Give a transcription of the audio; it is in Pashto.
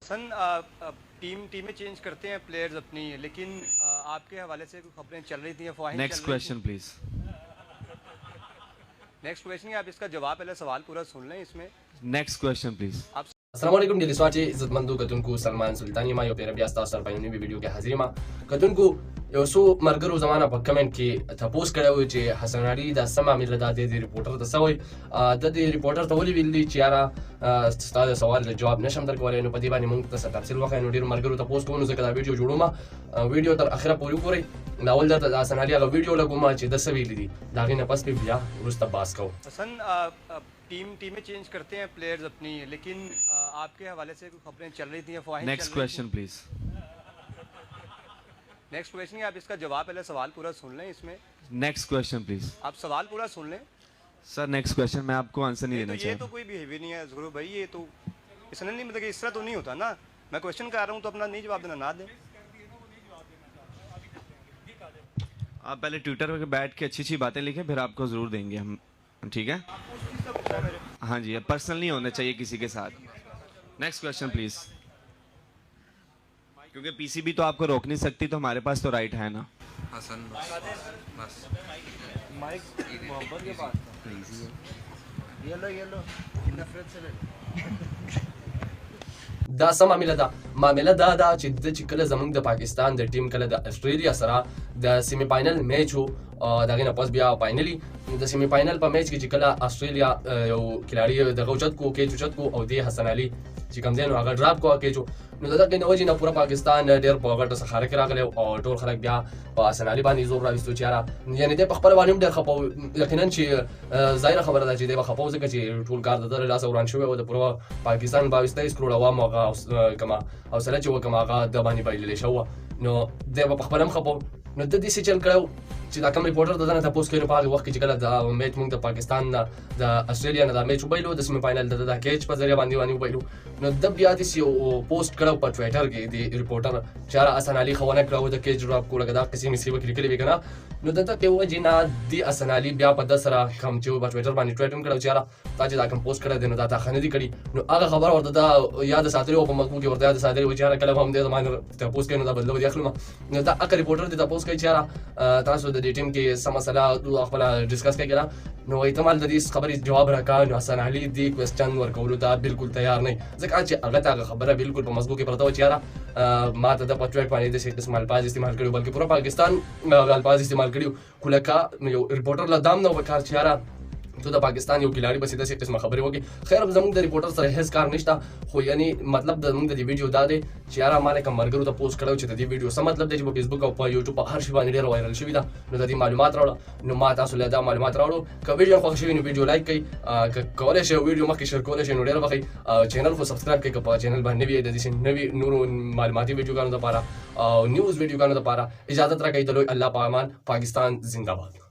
सन टीमें चेंज करते हैं प्लेयर्स अपनी, लेकिन आपके हवाले से कुछ खबरें चल रही थी, अफवाहें नेक्स्ट चल रही क्वेश्चन प्लीज। थी। नेक्स्ट क्वेश्चन आप इसका जवाब पहले सवाल पूरा सुन लें। इसमें नेक्स्ट क्वेश्चन प्लीज। आप Assalamualaikum dari Swati Izzatmandu Katunku Salman Sultani ma yo pera biya sta sar payuni video ke hazir ma Katunku yo su margaru zamana pa comment ki tapos kare ho che Hasan Ali da sama mil da de reporter da sawai da de reporter to wali billi chiara sta da sawal da jawab nasham dar kole no padi bani mung ta sa tafsil wa no dir margaru tapos ko no zakada video joduma video tar akhira puri puri nawal da Hasan Ali ga video la guma che da sawi lidi da gina pas pe biya rusta bas ko सन टीमें चेंज करते हैं प्लेयर्स अपनी, लेकिन आपके हवाले से कुछ खबरें चल रही थी, अफवाहें next question please. Next question आप इसका जवाब पहले सवाल पूरा सुन लें। इसमें नेक्स्ट क्वेश्चन प्लीज। आप सवाल पूरा सुन लें। सर नेक्स्ट क्वेश्चन मैं आपको आंसर नहीं देना ये चाहिए। तो कोई बिहेवियर नहीं है ज़रूर भाई, ये तो इसने नहीं, मतलब कि इस तरह तो नहीं होता ना। मैं क्वेश्चन कर रहा हूँ तो अपना नहीं जवाब देना, ना दें। आप पहले ट्विटर पे बैठ के अच्छी अच्छी बातें लिखें, फिर आपको जरूर देंगे हम, ठीक है? हाँ जी, पर्सनल नहीं होना चाहिए किसी के साथ। Next question please. क्योंकि पीसीबी तो आपको रोक नहीं सकती, तो हमारे पास तो राइट है ना। हसन बस माइक मोहब्बत के पास था। ये लो नफरत से ले دا سم معامله دا ده چې چې کله زمونږ د پاکستان د ټیم کله د استرالیا سره د سیمی فائنل میچ وو دغه نه پس بیا فائنلی د سیمی فائنل په میچ کې چې کله استرالیا یو کھلاړي د غوچت کو کې چوچت کو او د حسن علي چې کوم دین هغه ډراپ کو کې جو نو دغه نو وجه نه پورا پاکستان ډېر په غټه سره خارق راغلی او ټول خلک بیا په حسن علي باندې زور راوستو چې یاره یعنی د خپل باندې ډېر خپو یقینا چې ظاهر خبره ده چې د خپو ځکه چې ټول کار د لاس وران شوی او د پورا پاکستان 22 کروڑ عوام هغه کما او سره چې وکما هغه د باندې بایلل شو نو د په خپل هم خپو نو د دې څه چل کړو چې دا کوم ریپورټر د نه تاسو کوي په هغه وخت کې چې کله د میچ موږ د پاکستان د استرالیا نه د میچ وبایلو د سیمی فائنل د کیچ په ذریعہ باندې وبایلو نو د بیا د سی پوسټ کړو په ټوئیټر کې د ریپورټر چې حسن علي خونه کړو د کیچ ډراپ کوله دا قسم سی وکړي کلی وکنه نو دته کې وجه نه د حسن علي بیا په د سره کوم چې په ټوئیټر باندې ټوئیټ کړو چې تا چې دا کوم پوسټ کړو د نو دا خنه دي کړي نو هغه خبر ورته دا یاد ساتلی او په مکو کې ورته یاد ساتلی و چې کله هم د زمانه ته پوسټ کړي نو دا بدلو دی اخلم نو دا اکر ریپورټر د تاسو کوي چې تاسو د دې ټیم کې سم مسله خپل ډیسکس کړئ نو احتمال د دې خبرې جواب راکا نو حسن علي دې کوېسچن ورکولو ته بالکل تیار نه ځکه چې هغه ته خبره بالکل په مضمون کې پرته و چې یاره ما ته د پټویټ باندې د څه قسم الفاظ استعمال کړي بلکې پورا پاکستان الفاظ استعمال کړي کولکا یو ریپورټر لا دام نو وکړ چې یاره تو د پاکستان یو کھلاړي بس داسې قسمه خبرې وکړي خیر زموږ د ریپورټر سره هیڅ کار نشته خو یعنی مطلب د موږ د دې ویډیو دا دی چې یاره ما کوم مرګرو ته پوسټ کړو چې د دې ویډیو څه مطلب دی چې په فیسبوک او په یوټیوب په هر شي باندې ډېر وایرل شوی دا نو د دې معلومات راوړل نو ما تاسو له دا معلومات راوړو که ویډیو خوښ شوی نو ویډیو لایک کړئ کولای شئ ویډیو مخکې شیر کولای شئ نو ډېر وخت چینل خو سبسکرایب کړئ که په چینل باندې وي د دې نوي نورو معلوماتي ویډیوګانو لپاره او نیوز ویډیوګانو لپاره اجازه راکړئ د لوی الله په امان پاکستان زنده باد